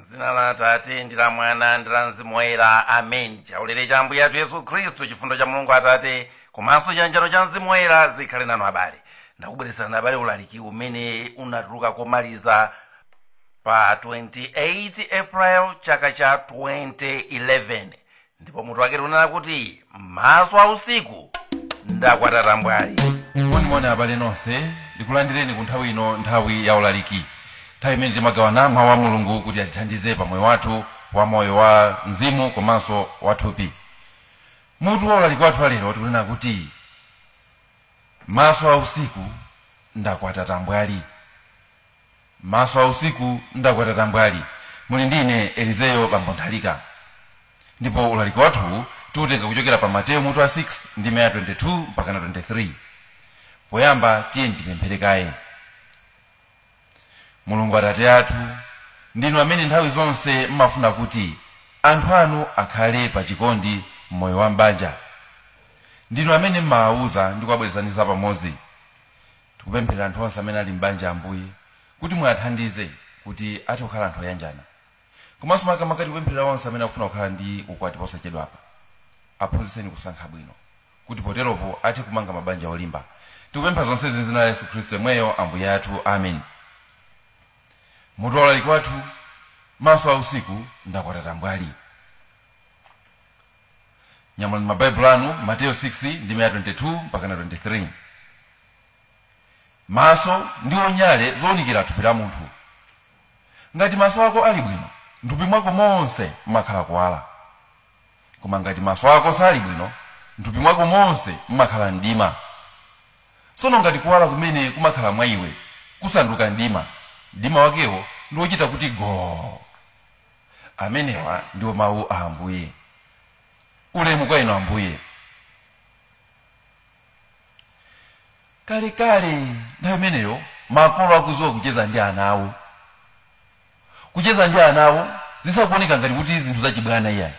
Zina la Atate ndi la Mwana ndi la Mzimu Woyera. Amen. Chaulere cha Ambuye athu Yesu Khristu, chifundo cha Mulungu Atate komanso chiyanjano cha Mzimu Woyera zikhale nanu abale. Ndakubweretserani abale ulaliki umene unatuluka komaliza pa 28 April chaka cha 2011 ndipo mutu wake unena kuti maso a usiku ndakwata tambwali. Moni abale nonse, ndikulandireni ku nthawi ino, nthawi ya ulaliki. Nthawi imene timagawana mawu a Mulungu kuti atithandize pa moyo wathu wa moyo wa mzimu komanso wa thupi. Mutu wa ulaliki wathu lero tikunena kuti maso a usiku ndakwata tambwali. Maso a usiku ndakwata tambwali. Muli ndine Elizeyo Bambondhalika. Ndipo ulaliki wathu tiutenga kuchokera pa Mateyu mutu wa 6 ndi maya 22 mpaka na 23. Poyamba tiye tipemphere kaye. Mulungu Atate athu, ndinu amene nthawi zonse mmafuna kuti anthu anu akhale pa chikondi mmoyo wa mbanja. Ndinu amene mmawauza ndi kuwabwerezaniza pamodzi. Tikupemphera anthu onse amene ali mbanja Ambuye kuti muwathandize kuti athe kukhala anthu oyanjana. Komanso makamaka tikupemphera onse amene akufuna kukhala ndi ukwati posachedwapa. Aphunzitseni kusankha bwino kuti poteropo athe kumanga mabanja olimba. Tikupempha zonse m'dzina la Yesu Khristu yemweyo Ambuye athu. Amen. Mutu wa ulaliki wathu, maso a usiku ndakwata tambwali. Nyamulani mabaibulo anu Mateyu 6 ndi maya 22 mpaka na 23. Maso ndiwo nyale zowunikira thupi la munthu. Ngati maso ako ali bwino, m'thupi mwako monse mmakhala kuwala. Koma ngati maso ako sali bwino, m'thupi mwako monse mmakhala mdima. Tsono ngati kuwala kumene kumakhala mwa iwe kusanduka mdima, mdima wakewo ndi wochita kuti go. Amenewa ndiwo mawu a Ambuye. Ulemu kwa inu Ambuye. Kale nthawi imeneyo makolo akudziwa kucheza ndi ana awo. Kucheza ndi ana awo zisakuoneka ngati kuti zinthu zachibwana iyayi.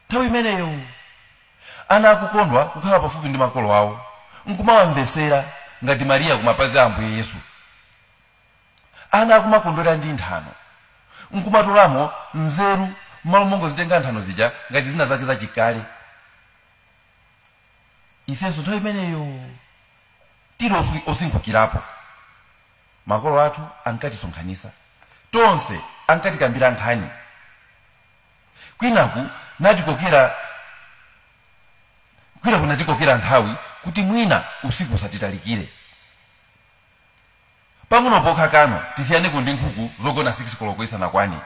Nthawi imeneyo ana akukondwa kukhala pafupi ndi makolo awo, nkumawamvesera ngati Mariya kumapazi a Ambuye Yesu. Ana akumakondwera ndi nthano, nkumatolamo nzeru m'malo mongozitenga nthano zija ngati zina zake zachikale. Ifenso nthawi imeneyo tili osinkhukirapo. Makolo athu ankatisonkhanitsa, tonse ankatikambira nkhani. Kwinaku natikokera nthawi kuti mwina usiku usatitalikire. Pang'ono pokha kano tisiyaneko ndi nkhuku zogona 6 koloko isanakwani.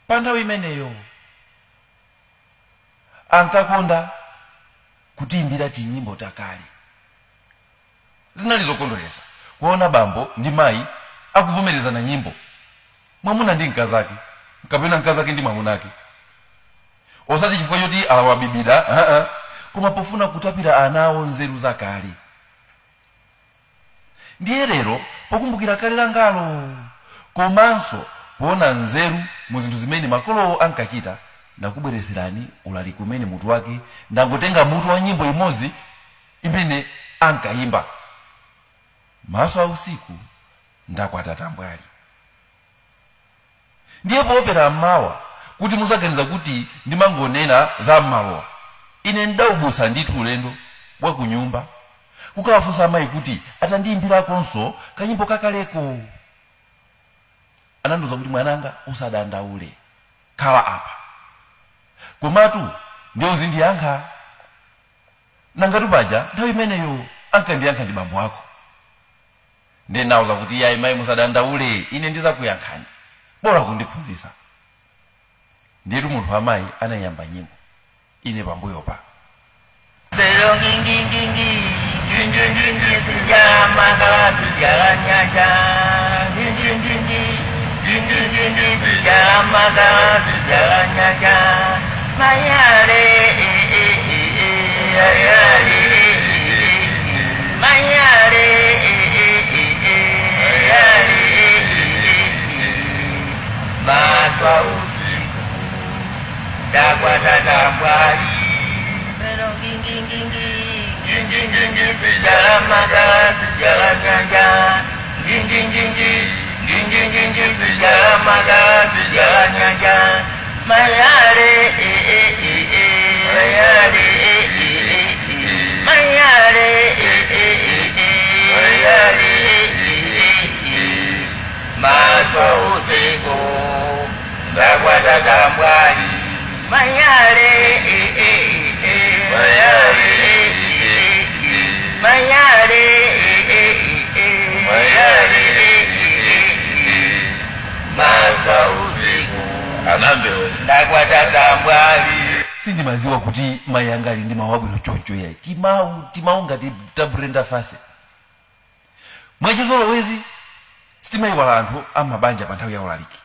Pa nthawi imeneyo ankakonda kutiyimbira tinyimbo takale. Zinali zokondweretsa kuona bambo ndi mayi akuvomerezana nyimbo, mwamuna ndi mkazake kapena mkazake ndi mwamunake. Osati chifukwa choti alawabibira, koma pofuna kutapira ana awo nzeru zakale. Ndiye lero pokumbukira kale langalo komanso poona nzeru mu zinthu zimene makolo ankachita, ndakubweretserani ulaliki umene mutu wake ndangotenga mutu wa nyimbo imodzi imene ankayimba. Maso a usiku ndakwata tambwali. Ndiye poopera mmawa kuti musaganiza kuti ndimangonena za mmalowa. Ine ndaubusa ndithu ulendo wa kunyumba kukawafunsa amayi kuti atandiyimbirakonso kanyimbo kakaleko. Anandiwuza kuti mwananga usadandaule, khala apa. Komatu ndiye uzindiyankha. Nangatu paja nthawi imeneyo ankandiyankha ndi bambo ako. Ndiye nawuza kuti yayi mayi musadandaule, ine ndizakuyankhani, bora kundiphunzitsa. Ndiyetu munthu amayi anayamba nyimbo ine pambuyo pa. Ndakwata tambwali. Sejarah mata, sejarah nyanja. sijamala sijanyanja mayale mayale mayale maso usiku ndakwata tambwali mayale mayale mayale mayale maso usiku anambe ndakwata tambwali. sindimaziwa kuti mayangali ndi mawu abwino choncho yayi timawu ngati taburenda fase mwachizolowezi sitimayiwala anthu amabanja pa nthawi ya ulaliki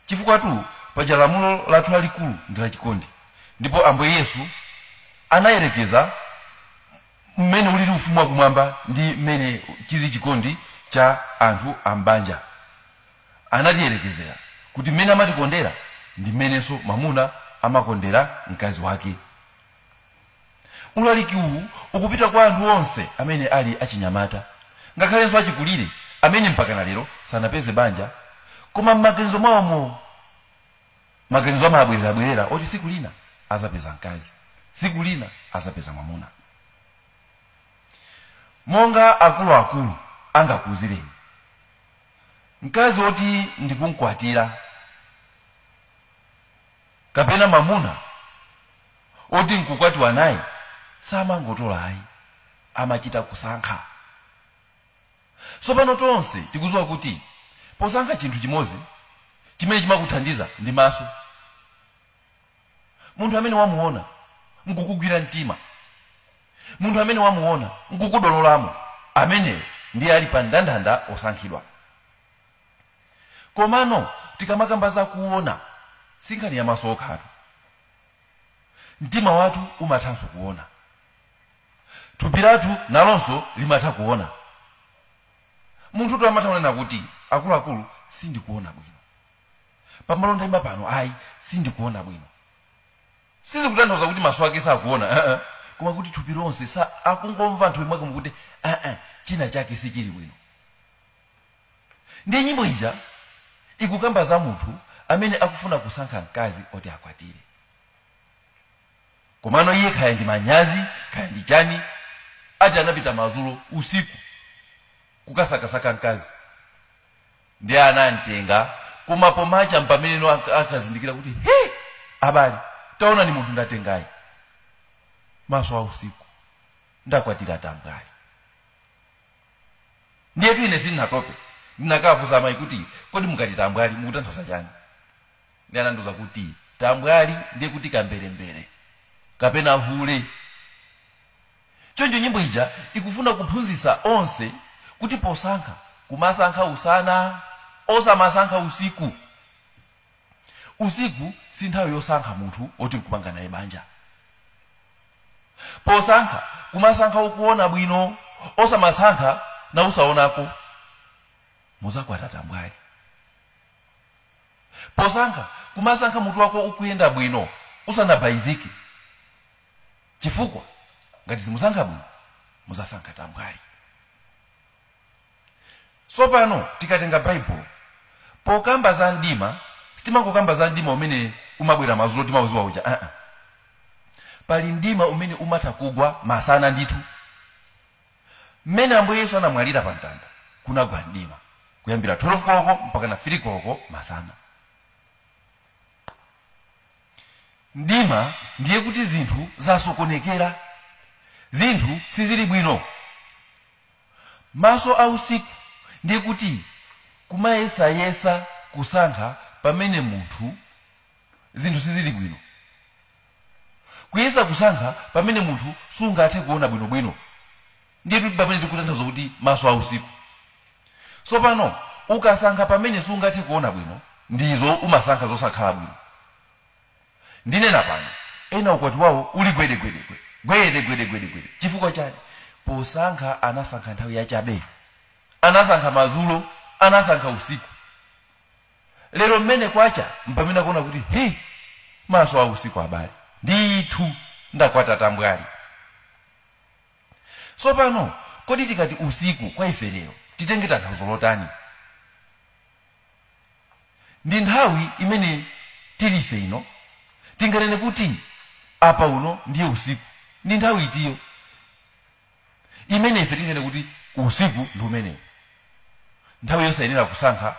chifukwa tu paja lamulo lathu lalikulu ndi lachikondi ndipo ambuye yesu anayerekeza mmene ulili ufumu wakumwamba ndi mmene chili chikondi cha anthu ambanja. Anatiyerekezera kuti mmene amatikondera ndi mmenenso mamuna amakondera mkazi wake. Ulaliki uwu ukupita kwa anthu onse amene ali achinyamata ngakhalenso achikulire amene mpaka na lero sanapeze banja koma m'maganizo mwawomo maganizo amabwerera oti siku lina azapeza mkazi, siku lina azapeza mamuna. Monga akuluakulu angakuuzireni mkazi oti ndikunkwatira kapena mamuna oti nkukwatiwa naye samangotola ayi, amachita kusankha. Sopano tonse tikuziwa kuti posankha chinthu chimodzi chimene chimakuthandiza ndi maso. Munthu amene wamuona nkukugwira mtima, munthu amene wamuona nkukudololamo, amene ndiye ali pa ndandanda osankhidwa. Komano tikamakamba za kuona sinkhani ya maso okhatu, mtima wathu umathanso kuona, thupi lathu nalonso limatha kuona. Munthu tu amatha kunena kuti akuluakulu sindikuona bwino, pamalonda ima pano ayi sindikuona bwino. Sizikutanthauza kuti maso ake sakuona, koma kuti thupi lonse akungomva nthawi mwake mukuti china chake sichili bwino. Ndiye nyimbo ija ikukamba za munthu amene akufuna kusankha mkazi oti akwatire. Komano iye khaya ndi manyazi, khaya ndi chani, ati anapita madzulo usiku kukasakasaka mkazi. Ndiye anamtenga koma pomacha mpameneno akazindikira kuti abali taona ni munthu ndatengayi maso a usiku ndakwatira tambwali. Ndiye tu ine sindinatope ndinakafusa amayi kuti kodi mukati tambwali mukutanthauza chani? Ndiye anandiuza kuti tambwali ndiye kuti kamberembere kapena hule. Choncho nyimbo ija ikufuna kuphunzitsa onse kuti posankha kumasankha usana osamasankha usiku. Usiku si nthawi yosankha munthu oti nkupanga naye banja. Posankha kumasankha ukuona bwino osamasankha na usaonako muzakwata tambwali. Posankha kumasankha munthu wako ukuyenda bwino usanabayizike, chifukwa ngati simusankha bwino muzasankha tambwali. Sopano tikatenga Bible pokamba za mdima sitimangokamba za mdima umene umabwera madzulo timauziwa uja. Pali mdima umene umatha kugwa masana ndithu. Mmene Ambuye Yesu anamwalira pa mtanda kunagwa mdima kuyambira 12 koloko mpaka na 3 koloko masana. Mdima ndiye kuti zinthu zasokonekera, zinthu sizili bwino. Maso a usiku ndiye kuti kumayesayesa kusankha pamene munthu zinthu sizili bwino, kuyesa kusankha pamene munthu sungathe kuona bwinobwino. Ndiye kuti pamene tikutanthauza kuti maso a usiku. Sopano ukasankha pamene sungathe kuona bwino ndizo umasankha zosakhala bwino. Ndinena pano ena ukwati wawo uli gwede. Chifukwa chani? Posankha anasankha nthawi yachabe, anasankha madzulo, anasankha usiku. Lero mmene kwacha mpamene akuona kuti maso a usiku abali ndithu ndakwata tambwali. Sopano kodi tikati usiku kwa ife lero titenge tanthauzo lotani? ndi nthawi imene tilife ino tinganene kuti apa uno ndiye usiku. Ndi nthawi itiyo imene ife tingene kuti usiku ndi umenewo. Nthawi yosayenera kusankha,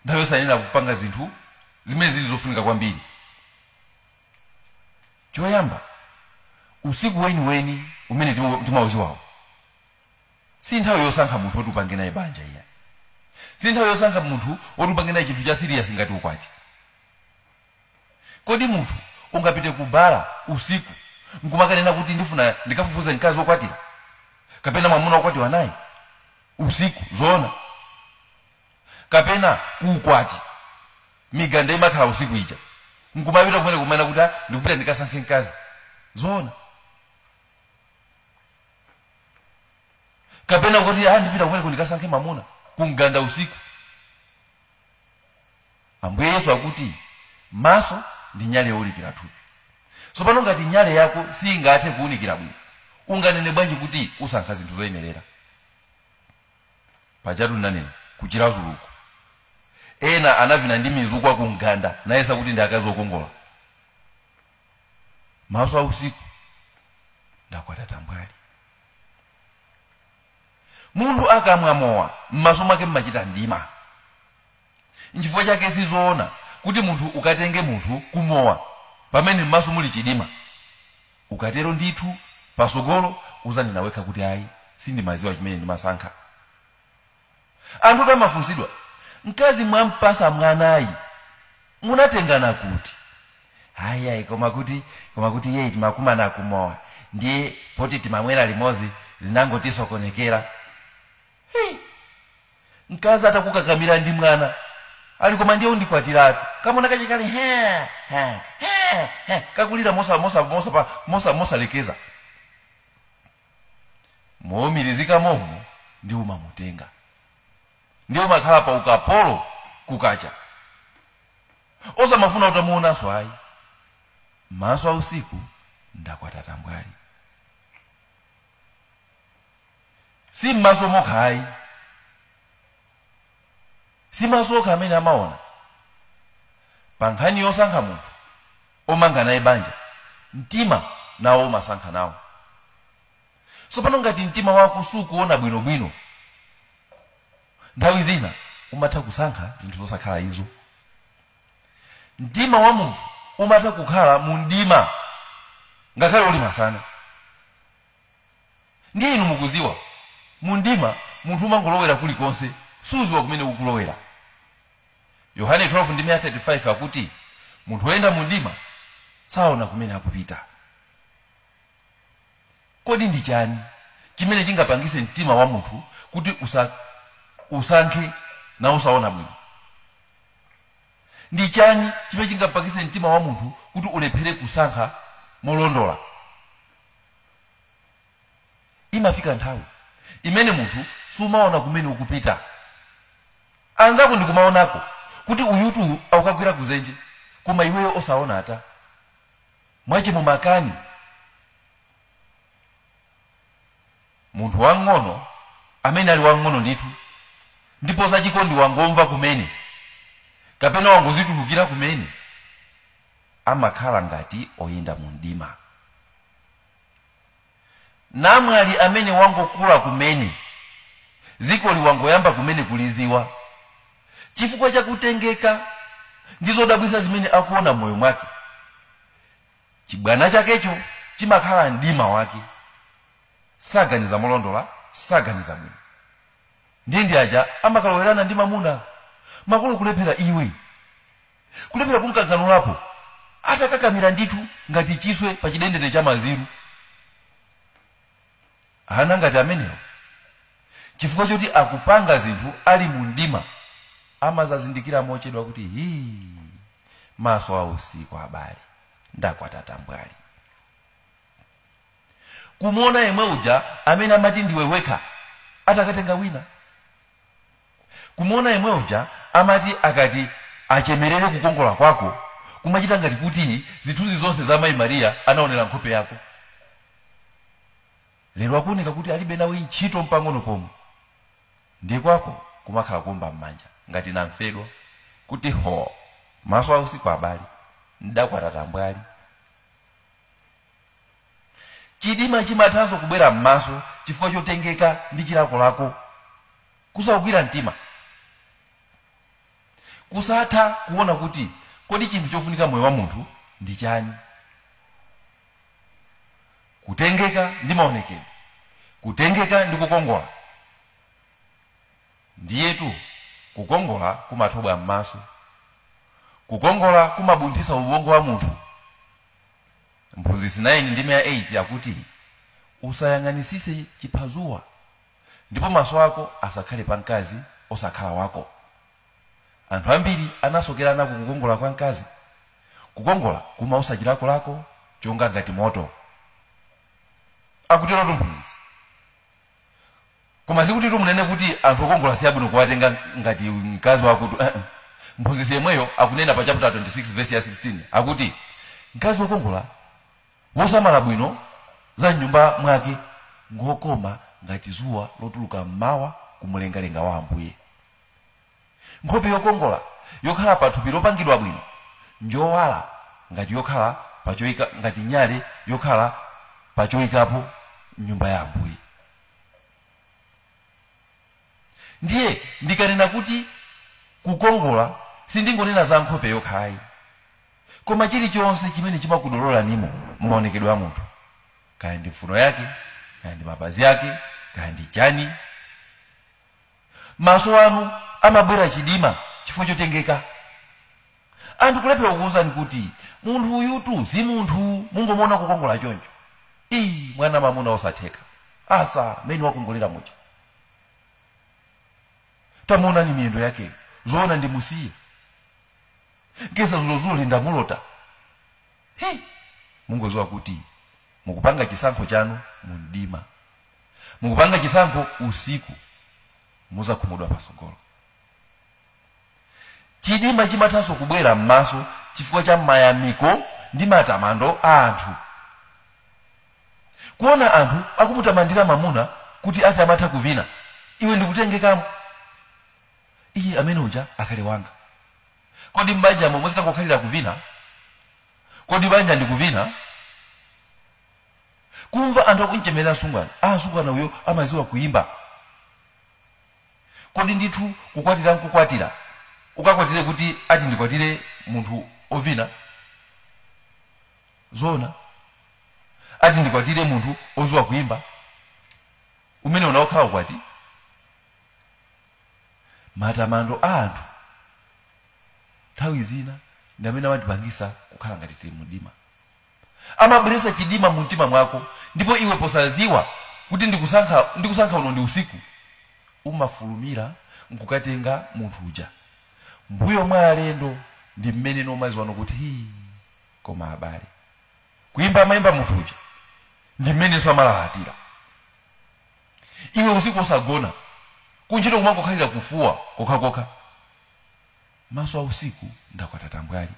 nthawi yosayenera kupanga zinthu zimene zili zofunika kwambiri. Choyamba, usiku weni umene timauziwawo si nthawi yosankha munthu woti upange naye banja iya. Si nthawi yosankha munthu woti upange naye chinthu cha serious ngati ukwati. Kodi munthu ungapite kubala usiku nkumakanena kuti ndifuna ndikafufuze mkazi wokwatira kapena mwamuna wokwatiwa naye usiku zoona, kapena kuukwati miganda imakhala usiku ija nkumapita kumene kumene kuti ndikupita ndikasankhe mkazi zoona, kapena kuti ndipita kumene ndikasankhe mwamuna kumganda usiku. Ambuye Yesu akuti maso ndi nyale yowunikira thupi. Tsopano ngati nyale yako singathe kuwunikira bwino, unganene bwanji kuti usankha zinthu zoyenerera? Pajatu nanena kuchirazuluko ena anavina ndi mizukwa kumganda nayesa kuti ndi akazi okongola. Maso a usiku ndakwata tambwali. Munthu akamwa mowa m'maso mwake mmachita ndima. N'chifukwa chake sizoona kuti munthu ukatenge munthu kumowa pamene m'maso muli chidima. Ukatero ndithu pasogolo uzanena wekha kuti ayi sindimaziwa chimene ndimasankha. Anthu kamafunsidwa, mkazi mwampasa mwanayi munatengana kuti? Ayi koma kuti yeye timakumana kumowa ndiye poti timamwera limodzi zinangotisokonekera. Mkazi atakukakamira ndi mwana ali koma ndiye undikwatiratu kamona kachikali kakulira mosa lekeza. Momirizika momo ndi umamutenga, ndiye umakhala pa ukapolo kukacha. Osamafuna utamuonanso ayi. Maso a usiku ndakwata tambwali. Si maso mokha ayi, si maso okha amene amaona. Pa nkhani yosankha munthu omanga naye banja, mtima nawo umasankha nawo. Tsopano ngati mtima wako sukuona bwinobwino, nthawi zina umatha kusankha zinthu zosakhala izo. Mtima wa munthu umatha kukhala mu mdima ngakhale uli masana. Ndiye inu mukuziwa mu mdima munthu umangolowera kulikonse, suziwa kumene ukulowera. Yohane 12:35 akuti munthu woyenda mu mdima saona kumene akupita. Kodi ndi chani chimene chingapangise mtima wa munthu kuti usankhe na usaona bwino? Ndi chani chimene chingapangise mtima wa munthu kuti ulephere kusankha molondola? Imafika nthawi imene munthu sumaona kumene ukupita. Anzako ndikumaonako kuti uyutu aukagwira kuzenje koma iweyo osaona ata. Mwache mumakani. Munthu wang'ono amene ali wang'ono ndithu ndipo zachikondi wangomva kumene kapena wangozitulukira kumene amakhala ngati oyenda mu mdima. Namwali amene wangokula kumene ziko liwangoyamba kumene kuliziwa chifukwa chakutengeka ndizo dabwisa zimene akuona moyo mwake. Chibwana chakecho chimakhala mdima wake, saganiza molondola, saganiza bwino. Ndi aja amakalowerana ndi mamuna makulu kulephera iwe, kulephera kunkanganulapo atakakamira ndithu ngati chiswe pa chidendene cha maziru. Ana ngati amenewo chifukwa choti akupanga zinthu ali mu mdima amazazindikira mochedwa kuti maso a usiku abale ndakwata tambwali. Kumuona yemwe uja amene amati ndiwe wekha atakatenga wina. Kumuona yemwe uja amati akati achemerere kukongola kwako kumachita ngati kuti zinthuzi zonse za Mayi Mariya anaonera nkhope yako. Lero akuoneka kuti alibe nawe ntchito mpang'ono pomwe, ndiye kwako kumakhala kumba m'manja ngati namfedwa kuti ho maso ausiku abale ndakwata tambwali. Chidima chimathanso kubwera m'maso chifukwa chotengeka ndi chilakolako, kusawukira mtima, kusatha kuona kuti kodi chinthu chofunika moyo wa munthu ndi chani. Kutengeka ndi maonekedwe, kutengeka ndi kukongola. Ndiyetu kukongola kumathobwa m'maso, kukongola kumabunthisa ubongo wa munthu. Mphunzitsi 9 ndi 8 akuti usayang'anisise chiphazuwa ndipo maso ako asakhale pa mkazi osakhala wako. Anthu ambiri anasokerana ku kukongola kwa mkazi. Kukongola kumausa chilakolako chonga ngati moto. Akutero mphunzitsi. Koma zikuti munene kuti anthu okongola si abwino kuwatenga ngati mkazi wako. Mphunzitsi yemweyo akunena pa chapter 26 verse ya 16 akuti mkazi wokongola wosamala bwino za nyumba mwake ngokoma ngati zuwa lotuluka mmawa kumulengalenga wa Ambuye. Nkhope yokongola yokhala pa thupi lopangidwa bwino njowala ngati yokhala pachoyika, ngati nyale yokhala pachoyikapo nyumba ya Ambuye. Ndiye ndikanena kuti kukongola sindingonena za nkhope yokhayi, koma chilichonse chimene chimakudolola nimo maonekedwe a munthu, kaya ndi mfuno yake, kaya ndi mapazi yake, kaya ndi chani. Maso anu amabwera chidima chifukwa chotengeka. Anthu kulephera kukuwuzani kuti munthu uyutu si munthu, mungomona kukongola choncho. Mwana mamuna osatheka asa meni wakongolera mucha. Tamona ni miyendo yake zoona ndi musiye. Kesa zulozulo lindamulota. Mungoziwa kuti mukupanga chisankho chanu mundima, mukupanga chisankho usiku, muza kumudwa pasogolo. Chidima chimathanso kubwera m'maso chifukwa cha mayamiko ndi matamando a anthu. Kuona anthu akumutamandira mamuna kuti ati amatha kuvina, iwe ndikutengekamo. Amene uja akhale wanga. Kodi mbanja momwe zitakukhalira kuvina? Kodi banja ndikuvina? Kumva anthu akunchemera asungwana. Asungwana uyo amaziwa kuimba. Kodi ndithu kukwatira nkukwatira ukakwatire kuti ati ndikwatire munthu ovina? Zona ati ndikwatire munthu oziwa kuimba? Umene unaokhala ukwati? Matamando a anthu nthawi zina ndi amene amatipangisa kukhala ngati tili mdima. Amabweretsa chidima mu mtima mwako, ndipo iwe posaziwa kuti ndikusankha uno ndi usiku, umafulumira nkukatenga munthu uja. Mbuyo mwa alendo ndi mmene nomaziwa kuti koma abale kuimba amayimba munthu uja ndi mmene amalalatira. Iwe usiku osagona kunchito kumangokhalira kufuwa kokha. Maso a usiku ndakwata tambwali.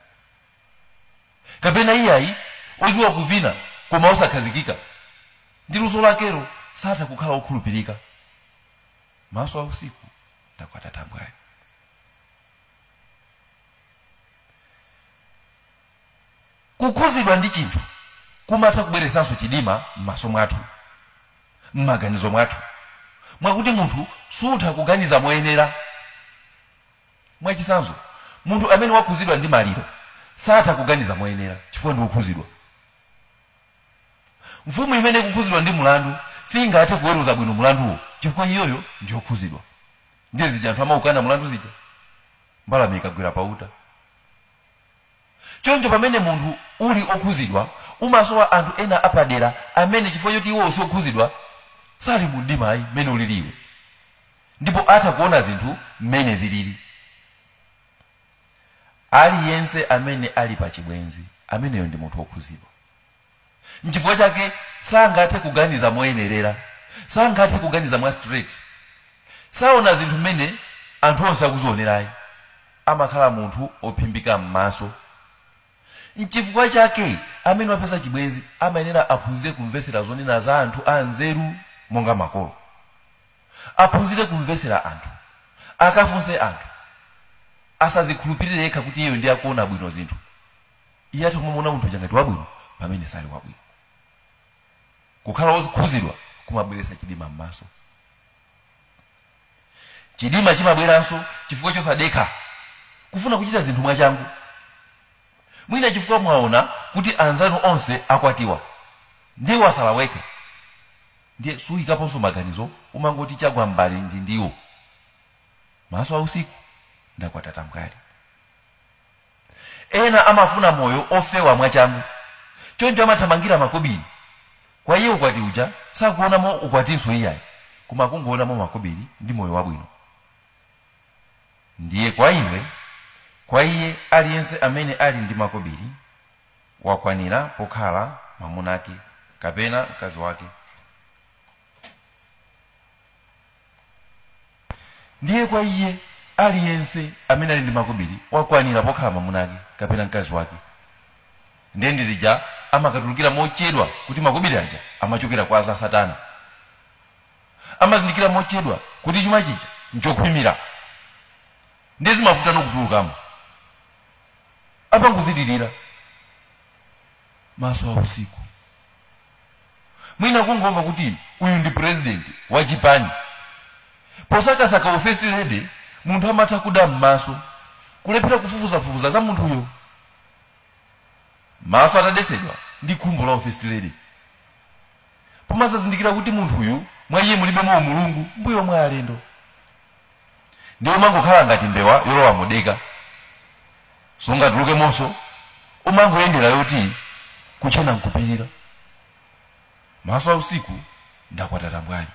Kapena iyayi oziwa kuvina koma osakhazikika, ndi luso lakero satha kukhala okhulupirika. Maso a usiku ndakwata tambwali. Kukhuzidwa ndi chinthu kumatha kubweresanso chidima m'maso mwathu, m'maganizo mwathu, mwakuti munthu sutha kuganiza moyenera. Mwachisanzo, munthu amene wakhuzidwa ndi maliro satha kuganiza moyenera chifukwa ndi kukhuzidwa. Mfumu imene kukhuzidwa ndi mulandu singathe kuweruza bwino mulanduwo chifukwa iyoyo ndi yokhuzidwa. Ndiye zija anthu amaukana mulandu zija mbalame ikagwera pauta. Choncho pamene munthu uli okhuzidwa umasowa anthu ena apadera amene chifukwa choti iwo okhuzidwa sali mu mdima ayi mmene uliliwe, ndipo atha kuona zinthu mmene zilili. Aliyense amene ali pa chibwenzi ameneyo ndi munthu okhuzidwa. N'chifukwa chake sangathe kuganiza moyenerera, sangathe kuganiza mwa straight, saona zinthu mmene anthu onse akuzionerayi. Amakhala munthu ophimbika m'maso. N'chifukwa chake amene wapeza chibwenzi amayenera aphunzire kumvesera zonena za anthu anzeru monga makolo. Aphunzire kumvesera anthu, akafunse anthu. asazikhulupirire yekha kuti iyeyo ndi akuona bwino zinthu. Iye ati kumuona munthu ngati wabwino pamene sali wabwino. Kukhala wokhuzidwa kumabweretsa chidima m'maso. Chidima chimabweranso chifukwa chosadekha kufuna kuchita zinthu mwachangu. Mwina chifukwa mwaona kuti anzanu onse akwatiwa ndiye wasala wekha, ndiye suyikaponso maganizo umangoti chagwa mbali ndiwo. Maso a usiku ndakwatata mkali. Ena amafuna moyo ofewa mwachangu, choncho amathamangira makobiri. Kwa iye ukwati uja sakuonamo ukwatinso iyayi, koma kungoonamo makobiri ndi moyo wabwino. Ndiye kwa iye aliyense amene ali ndi makobiri wakwanira pokhala mwamuna ake kapena mkazi wake. Ndiye kwa iye aliyense amene ali ndi makobiri wakwanira pokhala mwamuna ake kapena mkazi wake. Ndiye ndizija amakatulukira mochedwa kuti makobiri aja amachokera kwa za Satana. Amazindikira mochedwa kuti chuma chija nchokhwimira. Ndiye zimavuta nokutulukamo. Apa nguzidilira maso a usiku. Mwina kungomva kuti uyu ndi president wa Japan. Posakasaka u first lady munthu amatha kuda m'maso kulephera kufufuza za munthu uyo. Maso atadesedwa ndi khumbo la first lady. Pomazazindikira kuti munthu uyu mwa iye mulibemo mulungu mbuyo mwa alendo. Ndiyo mangokhala ngati mbewa yolowa modeka. Sungatuluke monso umangoyendera yoti kuchena nkupirira. Maso a usiku ndakwatata mbwali.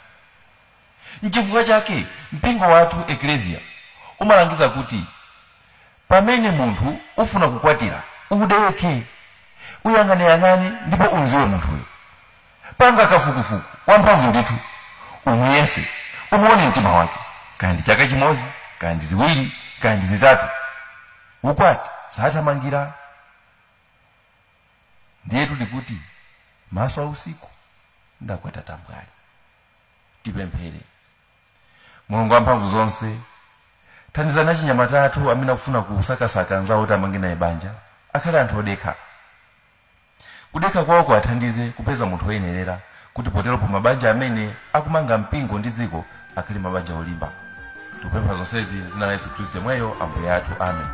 N'chifukwa chake mpingo wathu eklesia umalangiza kuti pamene munthu ufuna kukwatira udeke, uyang'ane ndipo unziwe munthuyo. Panga kafukufuku wamphamvu ndithu umuyese umuone mtima wake, kandi chaka chimodzi kandi ziwiri kandi zitatu ukwati sathamangira. Ndiye tuli kuti maso a usiku ndakwatata mbwali. Tipemphere. Mulungu wamphamvu zonse, thandizani achinyamata athu amene akufuna kusakasaka anzawo kuti amange naye banja akhale anthu odekha. Kudekha kwawo kuwathandize kupeza munthu woyenerera kuti poteropo mabanja amene akumanga mpingo ndi dziko akhale mabanja olimba. Tikupempha zonsezi zina la Yesu Khristu yemweyo Ambuye athu. Amen.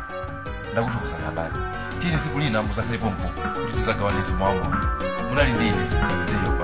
Ndakuthokozani abale. Tili siku lina muzakhalepo mpo kuti tizagawane Mzimu wa Mulungu. Munali ndine Zero.